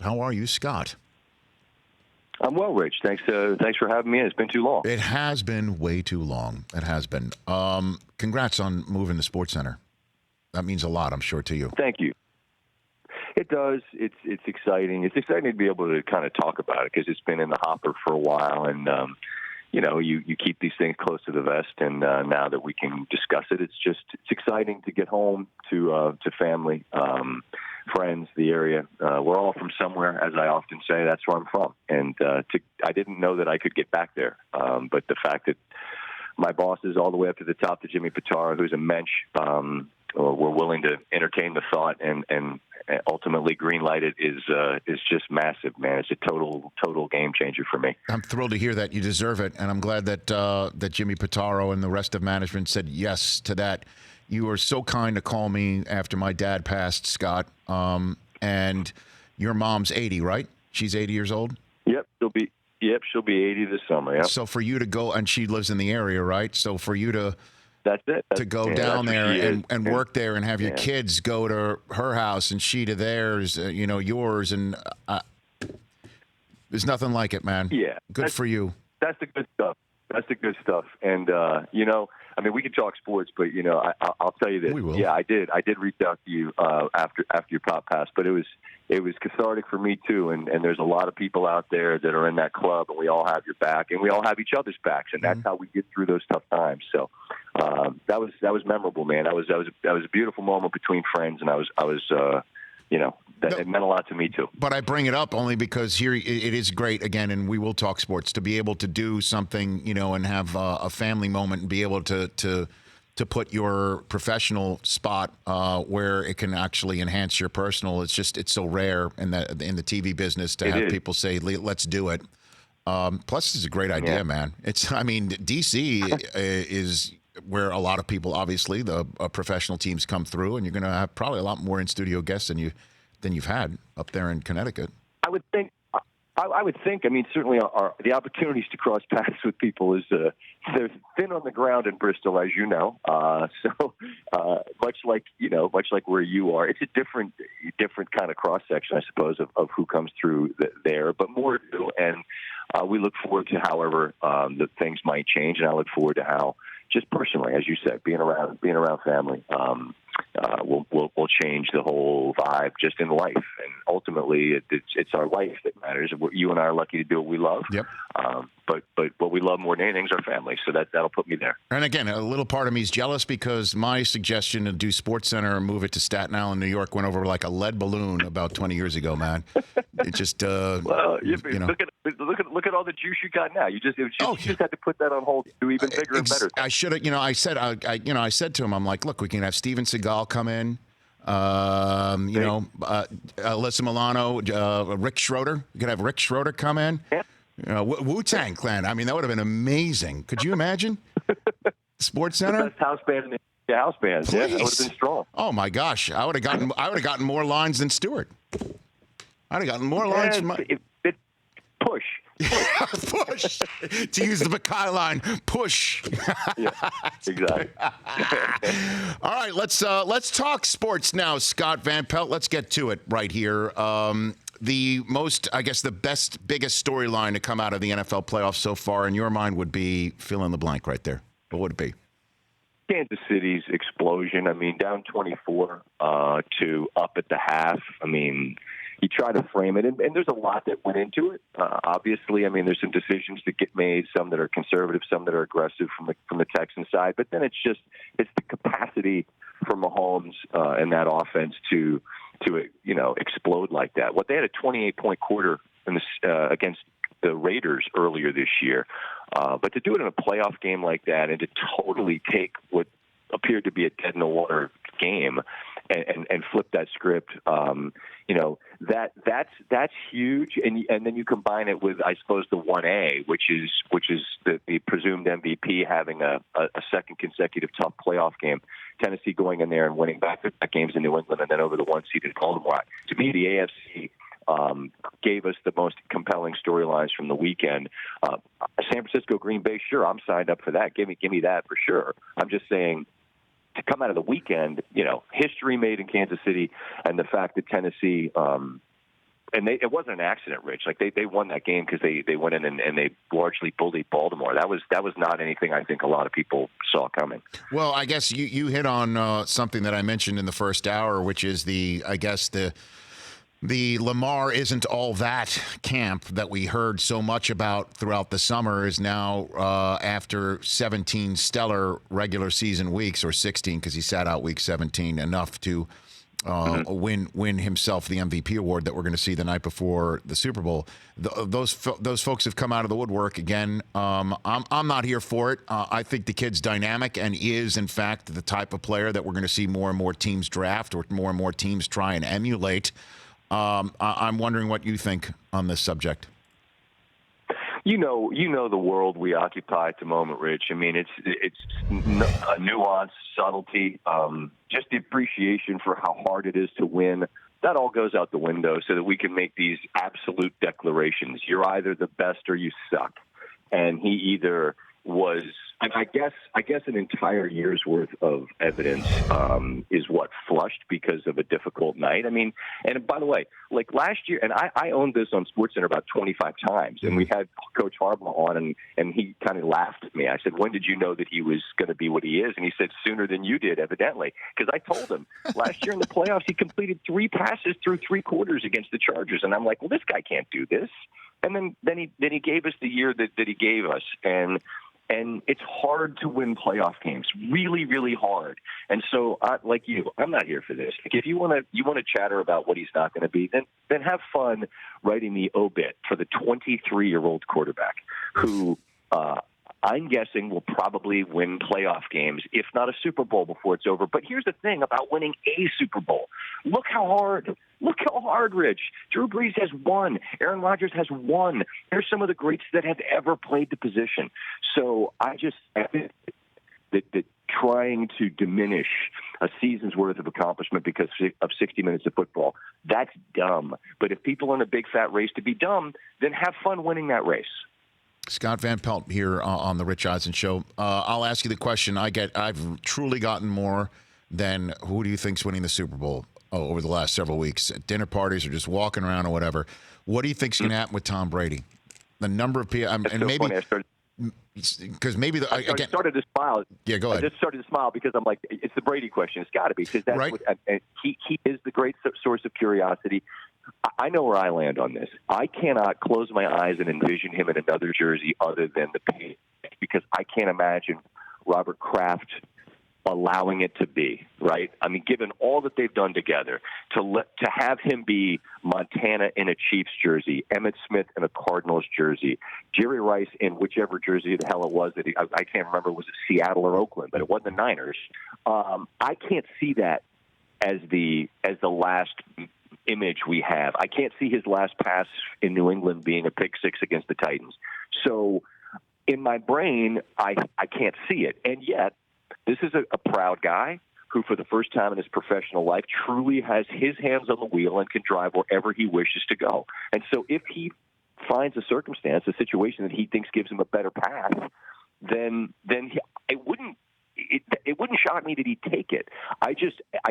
How are you, Scott? I'm well, Rich. Thanks for having me in. It's been too long. It has been way too long. It has been. Congrats on moving to SportsCenter. That means a lot, I'm sure, to you. Thank you. It does. It's exciting. It's exciting to be able to kind of talk about it because it's been in the hopper for a while, and you keep these things close to the vest. And now that we can discuss it, it's exciting to get home to family, friends, the area. We're all from somewhere, as I often say. That's where I'm from, and I didn't know that I could get back there, but the fact that my bosses all the way up to the top, to Jimmy Pitaro, who's a mensch, were willing to entertain the thought and ultimately greenlight it is just massive, man. It's a total game changer for me. I'm thrilled to hear that. You deserve it, and I'm glad that Jimmy Pitaro and the rest of management said yes to that. You were so kind to call me after my dad passed, Scott. And your mom's 80, right? She's 80 years old? Yep, she'll be 80 this summer, yeah. So for you to go, and she lives in the area, right? So for you to go down there and work there and have your kids go to her house and she to theirs, yours, and there's nothing like it, man. Yeah. Good for you. That's the good stuff. And, we could talk sports, but, I'll tell you this. We will. Yeah, I did reach out to you after your pop passed, but it was cathartic for me, too. And there's a lot of people out there that are in that club, and we all have your back, and we all have each other's backs, and that's how we get through those tough times. So that was memorable, man. That was a beautiful moment between friends, and it meant a lot to me, too. But I bring it up only because here it is great, again, and we will talk sports, to be able to do something, and have a family moment and be able to put your professional spot where it can actually enhance your personal. It's so rare in the TV business to have people say, let's do it. Plus, it's a great idea, man. D.C. is where a lot of people, obviously, the professional teams come through, and you're going to have probably a lot more in-studio guests than you've had up there in Connecticut. I would think. Certainly the opportunities to cross paths with people is they're thin on the ground in Bristol, as you know. So much like where you are, it's a different kind of cross section, I suppose, of who comes through there, but more do. And we look forward to however the things might change, and I look forward to how, just personally, as you said, being around family will change the whole vibe just in life. And ultimately, it's our life that matters. You and I are lucky to do what we love. Yep. But what we love more than anything is our family. So that'll put me there. And again, a little part of me is jealous because my suggestion to do SportsCenter and move it to Staten Island, New York, went over like a lead balloon about 20 years ago, man. It just look at all the juice you got now. You just had to put that on hold to do even bigger and better. I should have. I said to him, I'm like, look, we can have Steven Seagal come in. Alyssa Milano, Rick Schroeder. You could have Rick Schroeder come in. Yeah. Wu-Tang Clan. That would have been amazing. Could you imagine? SportsCenter. The best house band in the house bands. Please. Yeah, that would have been strong. Oh my gosh, I would have gotten more lines than Stewart. I'd have gotten more lines from push. Push. To use the Buckeye line, push. Yeah, exactly. All right, let's talk sports now, Scott Van Pelt. Let's get to it right here. The biggest storyline to come out of the NFL playoffs so far, in your mind, would be fill in the blank right there. What would it be? Kansas City's explosion. Down 24 to up at the half. You try to frame it, and there's a lot that went into it. Obviously, there's some decisions that get made, some that are conservative, some that are aggressive from the Texans side. But then it's the capacity for Mahomes and that offense to explode like that. What they had a 28-point quarter against the Raiders earlier this year, but to do it in a playoff game like that and to totally take what appeared to be a dead in the water game and flip that script, that's huge. And then you combine it with, I suppose, the 1A, which is the presumed MVP having a second consecutive tough playoff game. Tennessee going in there and winning back-to-back games in New England and then over the one-seeded Baltimore. To me, the AFC gave us the most compelling storylines from the weekend. San Francisco, Green Bay, sure, I'm signed up for that. Give me that for sure. I'm just saying, to come out of the weekend, history made in Kansas City, and the fact that Tennessee and it wasn't an accident, Rich. Like they won that game because they went in and they largely bullied Baltimore. That was not anything I think a lot of people saw coming. Well, I guess you hit on something that I mentioned in the first hour, which is the Lamar isn't all that camp that we heard so much about throughout the summer is now after 17 stellar regular season weeks, or 16 because he sat out week 17, enough to win himself the MVP award that we're going to see the night before the Super Bowl. Those folks have come out of the woodwork again. I'm not here for it. I think the kid's dynamic and is, in fact, the type of player that we're going to see more and more teams draft, or more and more teams try and emulate. I'm wondering what you think on this subject. You know the world we occupy at the moment, Rich. I mean, it's a nuance, subtlety, just the appreciation for how hard it is to win. That all goes out the window so that we can make these absolute declarations. You're either the best or you suck. And he either was, I guess an entire year's worth of evidence is what flushed because of a difficult night. I mean, and by the way, like last year, and I owned this on SportsCenter about 25 times, and we had Coach Harbaugh on, and he kind of laughed at me. I said, when did you know that he was going to be what he is? And he said, sooner than you did, evidently, because I told him last year in the playoffs he completed 3 passes through 3 quarters against the Chargers, and I'm like, well, this guy can't do this. And then he gave us the year that he gave us, and it's hard to win playoff games, really, really hard. And so, like you, I'm not here for this. Like, if you want to chatter about what he's not going to be, then have fun writing the obit for the 23-year-old quarterback who I'm guessing will probably win playoff games, if not a Super Bowl before it's over. But here's the thing about winning a Super Bowl. Look how hard, Rich. Drew Brees has won. Aaron Rodgers has won. They're some of the greats that have ever played the position. So I think that trying to diminish a season's worth of accomplishment because of 60 minutes of football, that's dumb. But if people are in a big fat race to be dumb, then have fun winning that race. Scott Van Pelt here on the Rich Eisen Show. I'll ask you the question. I've truly gotten more than who do you think's winning the Super Bowl over the last several weeks at dinner parties or just walking around or whatever. What do you think's going to happen with Tom Brady? The number of people, and so maybe funny. because maybe I started to smile. Yeah, go ahead. I just started to smile because I'm like, it's the Brady question. It's got to be because that's right. He is the great source of curiosity. I know where I land on this. I cannot close my eyes and envision him in another jersey other than the Patriots because I can't imagine Robert Kraft allowing it to be, right? I mean, given all that they've done together, to have him be Montana in a Chiefs jersey, Emmitt Smith in a Cardinals jersey, Jerry Rice in whichever jersey the hell it was that I can't remember, was it Seattle or Oakland, but it wasn't the Niners. I can't see that as the last image we have. I can't see his last pass in New England being a pick six against the Titans. So in my brain, I can't see it. And yet, this is a proud guy who, for the first time in his professional life, truly has his hands on the wheel and can drive wherever he wishes to go. And so if he finds a circumstance, a situation that he thinks gives him a better path, then it wouldn't shock me that he'd take it. I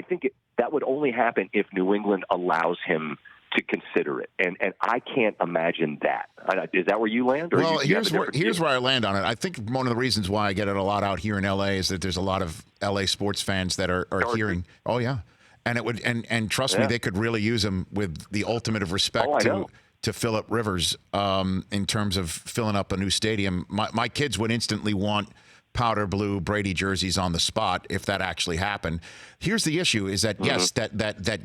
think that would only happen if New England allows him to consider it, and I can't imagine that. Is that where you land? Or well, here's where I land on it. I think one of the reasons why I get it a lot out here in L.A. is that there's a lot of L.A. sports fans that are hearing. Oh yeah, and it would and trust me, they could really use him with the ultimate of respect to Phillip Rivers in terms of filling up a new stadium. My kids would instantly want powder blue Brady jerseys on the spot if that actually happened. Here's the issue is that yes,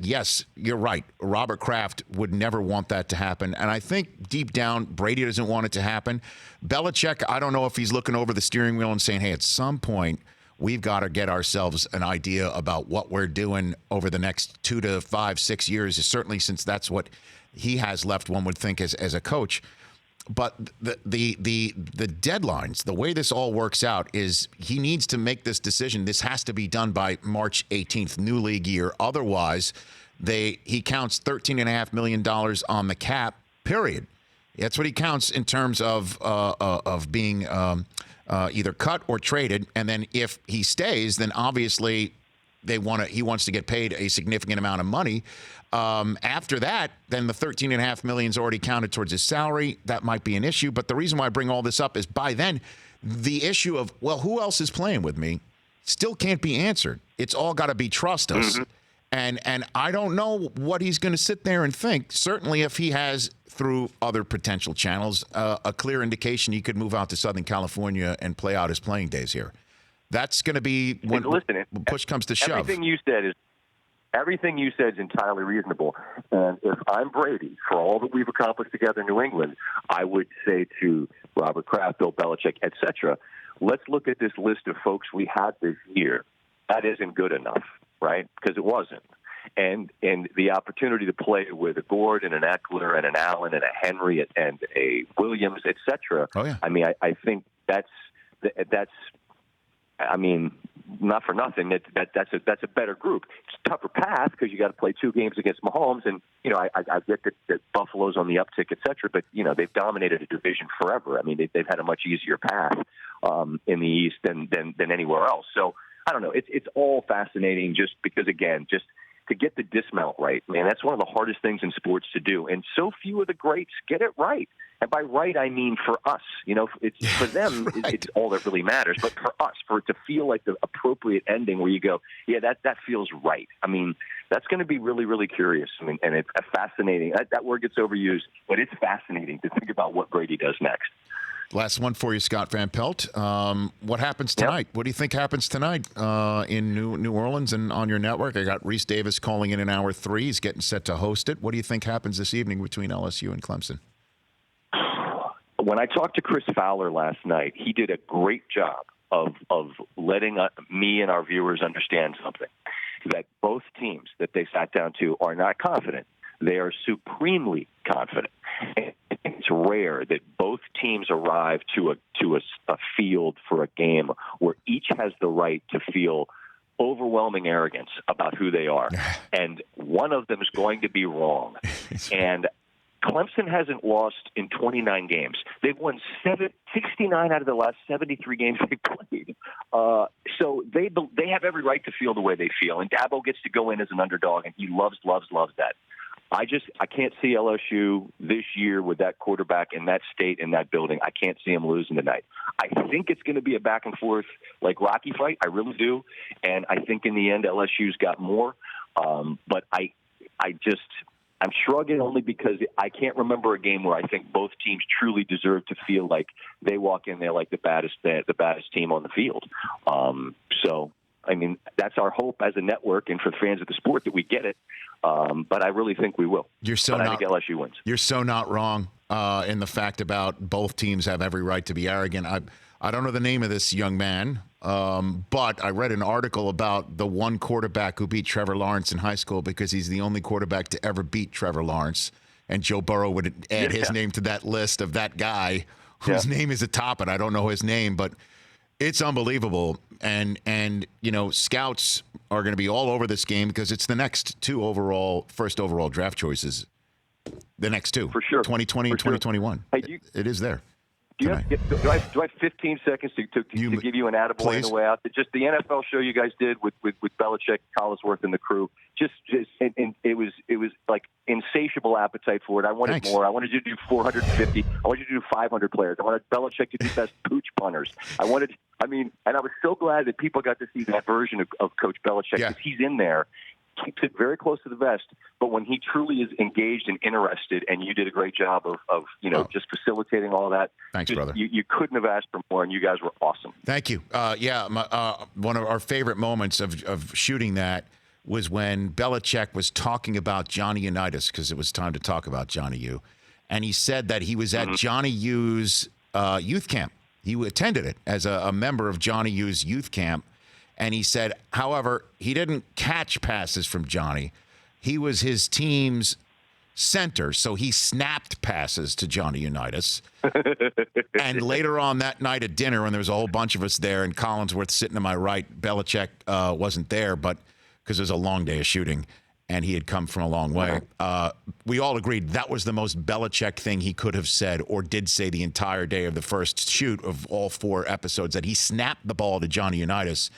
yes, you're right. Robert Kraft would never want that to happen. And I think deep down, Brady doesn't want it to happen. Belichick, I don't know if he's looking over the steering wheel and saying, hey, at some point, we've got to get ourselves an idea about what we're doing over the next 2 to 5, 6 years, certainly since that's what he has left, one would think, as a coach. But the deadlines, the way this all works out is he needs to make this decision. This has to be done by March 18th, new league year. Otherwise, he counts $13.5 million on the cap, period. That's what he counts in terms of being either cut or traded. And then if he stays, then obviously he wants to get paid a significant amount of money. After that, then the $13.5 million is already counted towards his salary. That might be an issue. But the reason why I bring all this up is by then, the issue of, well, who else is playing with me still can't be answered. It's all got to be trust us. And I don't know what he's going to sit there and think. Certainly if he has, through other potential channels, a clear indication he could move out to Southern California and play out his playing days here. That's going to be when push comes to shove. Everything you said is entirely reasonable. And if I'm Brady, for all that we've accomplished together in New England, I would say to Robert Kraft, Bill Belichick, et cetera, let's look at this list of folks we had this year. That isn't good enough, right? Because it wasn't. And the opportunity to play with a Gordon, an Eckler, and an Allen, and a Henry, and a Williams, et cetera. Oh, yeah. I mean, I think that's. I mean, not for nothing. That's a better group. It's a tougher path because you got to play 2 games against Mahomes, and I get that Buffalo's on the uptick, et cetera. But they've dominated a division forever. I mean, they've had a much easier path in the East than anywhere else. So I don't know. It's all fascinating, just because just to get the dismount right, man. That's one of the hardest things in sports to do, and so few of the greats get it right. And by right, I mean for us. It's for them. Right. It's all that really matters. But for us, for it to feel like the appropriate ending, where you go, yeah, that feels right. I mean, that's going to be really, really curious. I mean, and it's fascinating. That word gets overused, but it's fascinating to think about what Brady does next. Last one for you, Scott Van Pelt. What happens tonight? Yep. What do you think happens tonight in New Orleans and on your network? I got Reese Davis calling in hour 3. He's getting set to host it. What do you think happens this evening between LSU and Clemson? When I talked to Chris Fowler last night, he did a great job of letting me and our viewers understand something, that both teams that they sat down to are not confident. They are supremely confident. And it's rare that both teams arrive to a field for a game where each has the right to feel overwhelming arrogance about who they are. And one of them is going to be wrong. And Clemson hasn't lost in 29 games. They've won 69 out of the last 73 games they played. So they have every right to feel the way they feel. And Dabo gets to go in as an underdog, and he loves that. I can't see LSU this year with that quarterback in that state, in that building. I can't see them losing tonight. I think it's going to be a back and forth, like Rocky fight. I really do. And I think in the end, LSU's got more. But I'm shrugging only because I can't remember a game where I think both teams truly deserve to feel like they walk in there like the baddest team on the field. So, I mean, that's our hope as a network and for the fans of the sport that we get it. But I really think we will. I think LSU wins. You're so not wrong in the fact about both teams have every right to be arrogant. I don't know the name of this young man, but I read an article about the one quarterback who beat Trevor Lawrence in high school because he's the only quarterback to ever beat Trevor Lawrence. And Joe Burrow would add his name to that list of that guy whose name is atop it. I don't know his name, but it's unbelievable. And scouts are going to be all over this game because it's the next first overall draft choices. The next two. For sure. 2020 and 2021. Hey, it is there. Do I have 15 seconds to give you an attaboy on the way out? Just the NFL show you guys did with Belichick, Collinsworth, and the crew. And it was like insatiable appetite for it. I wanted more. I wanted you to do 450. I wanted you to do 500 players. I wanted Belichick to do best pooch punters. And I was so glad that people got to see that version of Coach Belichick because he's in there. Keeps it very close to the vest, but when he truly is engaged and interested, and you did a great job of just facilitating all that. Thanks, brother. You couldn't have asked for more, and you guys were awesome. Thank you. One of our favorite moments of shooting that was when Belichick was talking about Johnny Unitas, because it was time to talk about Johnny U, and he said that he was at Johnny U's youth camp. He attended it as a member of Johnny U's youth camp. And he said, however, he didn't catch passes from Johnny. He was his team's center, so he snapped passes to Johnny Unitas. And later on that night at dinner, when there was a whole bunch of us there and Collinsworth sitting to my right, Belichick wasn't there, but because it was a long day of shooting and he had come from a long way. We all agreed that was the most Belichick thing he could have said or did say the entire day of the first shoot of all 4 episodes, that he snapped the ball to Johnny Unitas.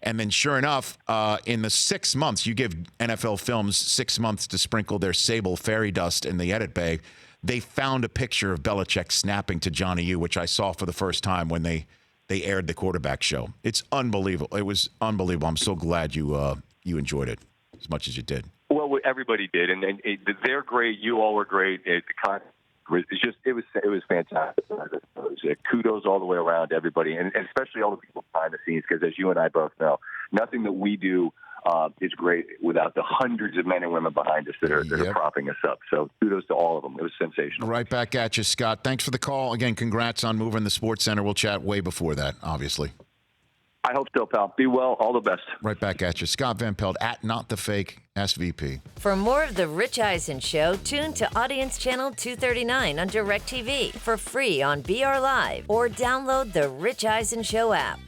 And then sure enough, in the 6 months, you give NFL Films 6 months to sprinkle their sable fairy dust in the edit bay. They found a picture of Belichick snapping to Johnny U, which I saw for the first time when they aired the quarterback show. It's unbelievable. It was unbelievable. I'm so glad you enjoyed it as much as you did. Well, everybody did, and they're great. You all were great. It was fantastic. Kudos all the way around to everybody, and especially all the people behind the scenes, because as you and I both know, nothing that we do is great without the hundreds of men and women behind us that are propping us up. So kudos to all of them. It was sensational. Right back at you, Scott. Thanks for the call. Again, congrats on moving the SportsCenter. We'll chat way before that, obviously. I hope so, pal. Be well. All the best. Right back at you. Scott Van Pelt at Not the Fake SVP. For more of The Rich Eisen Show, tune to Audience Channel 239 on DirecTV for free on BR Live or download The Rich Eisen Show app.